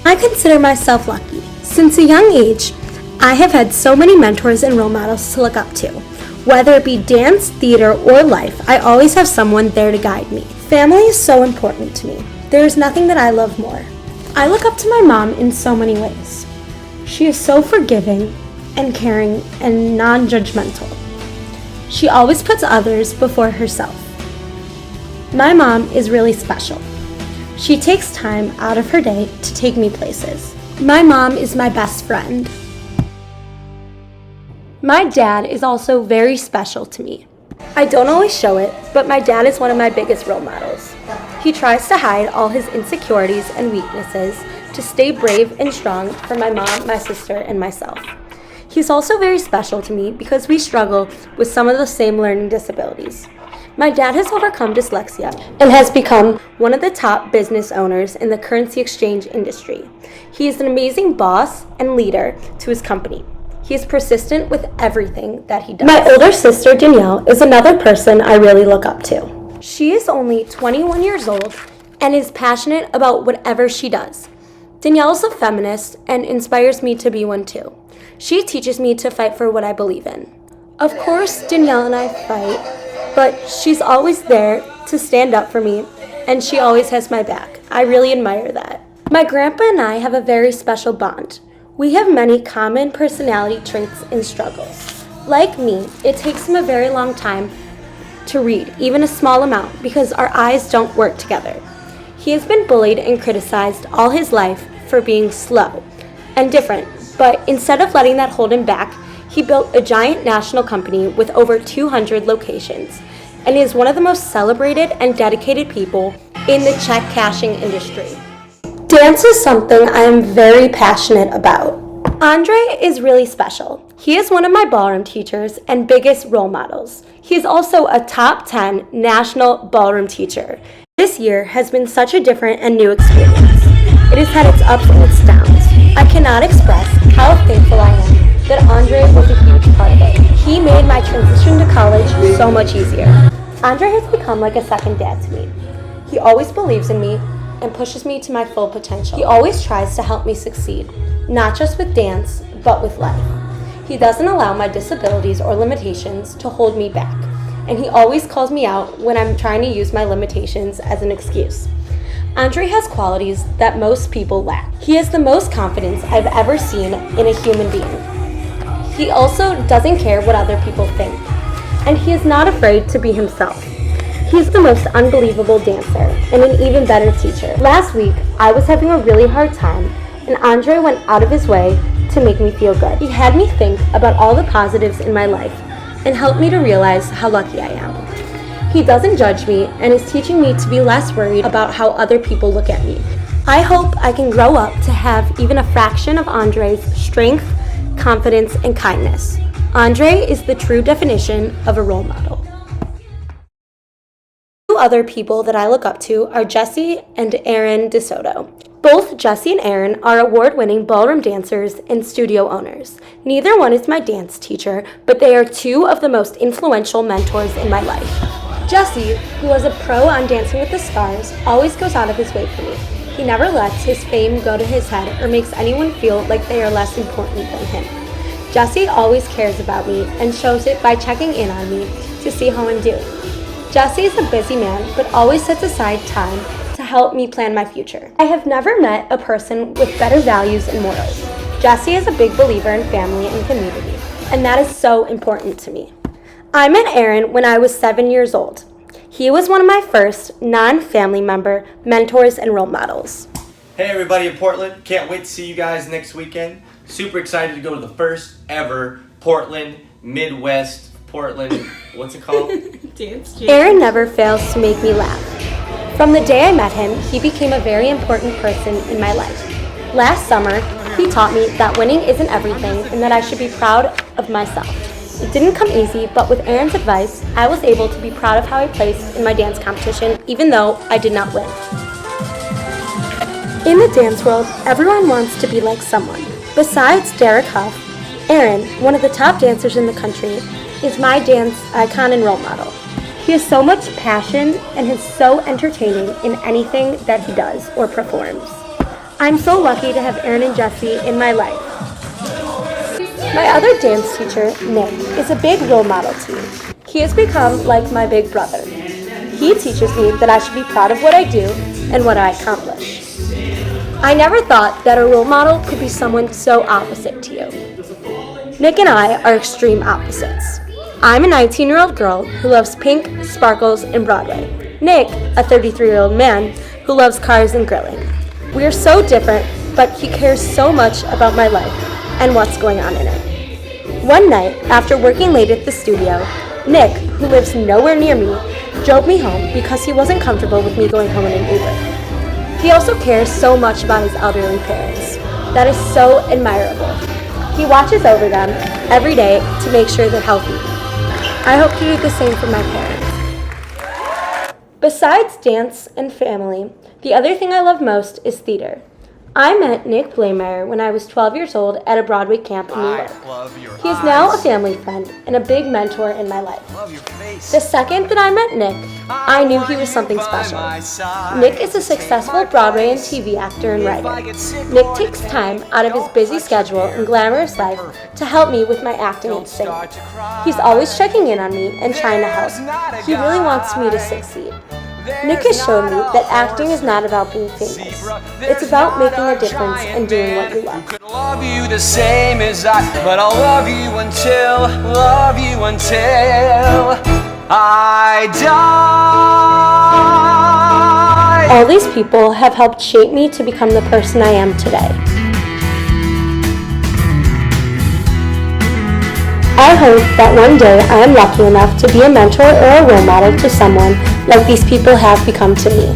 I consider myself lucky. Since a young age, I have had so many mentors and role models to look up to. Whether it be dance, theater, or life, I always have someone there to guide me. Family is so important to me. There is nothing that I love more. I look up to my mom in so many ways. She is so forgiving and caring and non-judgmental. She always puts others before herself. My mom is really special. She takes time out of her day to take me places. My mom is my best friend. My dad is also very special to me. I don't always show it, but my dad is one of my biggest role models. He tries to hide all his insecurities and weaknesses to stay brave and strong for my mom, my sister, and myself. He's also very special to me because we struggle with some of the same learning disabilities. My dad has overcome dyslexia and has become one of the top business owners in the currency exchange industry. He is an amazing boss and leader to his company. He is persistent with everything that he does. My older sister, Danielle, is another person I really look up to. She is only 21 years old and is passionate about whatever she does. Danielle is a feminist and inspires me to be one too. She teaches me to fight for what I believe in. Of course, Danielle and I fight, but she's always there to stand up for me, and she always has my back. I really admire that. My grandpa and I have a very special bond. We have many common personality traits and struggles. Like me, it takes him a very long time to read, even a small amount, because our eyes don't work together. He has been bullied and criticized all his life for being slow and different, but instead of letting that hold him back, he built a giant national company with over 200 locations and is one of the most celebrated and dedicated people in the check cashing industry. Dance is something I am very passionate about. Andre is really special. He is one of my ballroom teachers and biggest role models. He is also a top 10 national ballroom teacher. This year has been such a different and new experience. It has had its ups and its downs. I cannot express how thankful I am that Andre was a huge part of it. He made my transition to college so much easier. Andre has become like a second dad to me. He always believes in me and pushes me to my full potential. He always tries to help me succeed, not just with dance, but with life. He doesn't allow my disabilities or limitations to hold me back, and he always calls me out when I'm trying to use my limitations as an excuse. Andre has qualities that most people lack. He has the most confidence I've ever seen in a human being. He also doesn't care what other people think, and he is not afraid to be himself. He's the most unbelievable dancer and an even better teacher. Last week, I was having a really hard time, and Andre went out of his way to make me feel good. He had me think about all the positives in my life and helped me to realize how lucky I am. He doesn't judge me and is teaching me to be less worried about how other people look at me. I hope I can grow up to have even a fraction of Andre's strength, confidence, and kindness. Andre is the true definition of a role model. Two other people that I look up to are Jesse and Aaron DeSoto. Both Jesse and Aaron are award-winning ballroom dancers and studio owners. Neither one is my dance teacher, but they are two of the most influential mentors in my life. Jesse, who was a pro on Dancing with the Stars, always goes out of his way for me. He never lets his fame go to his head or makes anyone feel like they are less important than him. Jesse always cares about me and shows it by checking in on me to see how I'm doing. Jesse is a busy man, but always sets aside time to help me plan my future. I have never met a person with better values and morals. Jesse is a big believer in family and community, and that is so important to me. I met Aaron when I was 7 years old. He was one of my first non-family member mentors and role models. Hey everybody in Portland, can't wait to see you guys next weekend. Super excited to go to the first ever Portland, Midwest, what's it called? Dance Jam. Aaron never fails to make me laugh. From the day I met him, he became a very important person in my life. Last summer, he taught me that winning isn't everything and that I should be proud of myself. It didn't come easy, but with Aaron's advice, I was able to be proud of how I placed in my dance competition, even though I did not win. In the dance world, everyone wants to be like someone. Besides Derek Huff, Aaron, one of the top dancers in the country, is my dance icon and role model. He has so much passion and is so entertaining in anything that he does or performs. I'm so lucky to have Aaron and Jesse in my life. My other dance teacher, Nick, is a big role model to me. He has become like my big brother. He teaches me that I should be proud of what I do and what I accomplish. I never thought that a role model could be someone so opposite to you. Nick and I are extreme opposites. I'm a 19-year-old girl who loves pink, sparkles, and Broadway. Nick, a 33-year-old man who loves cars and grilling. We are so different, but he cares so much about my life and what's going on in it. One night, after working late at the studio, Nick, who lives nowhere near me, drove me home because he wasn't comfortable with me going home in an Uber. He also cares so much about his elderly parents. That is so admirable. He watches over them every day to make sure they're healthy. I hope to do the same for my parents. Besides dance and family, the other thing I love most is theater. I met Nick Blameyer when I was 12 years old at a Broadway camp in New York. He is now a family friend and a big mentor in my life. The second that I met Nick, I knew he was something special. Nick is a successful Broadway and TV actor and writer. Nick takes time out of his busy schedule and glamorous life to help me with my acting and singing. He's always checking in on me and trying to help. He really wants me to succeed. Nick has shown me that acting is not about being famous. It's about making a difference and doing what you love. Could love you the same as but I'll love you until I die. All these people have helped shape me to become the person I am today. I hope that one day I am lucky enough to be a mentor or a role model to someone like these people have become to me.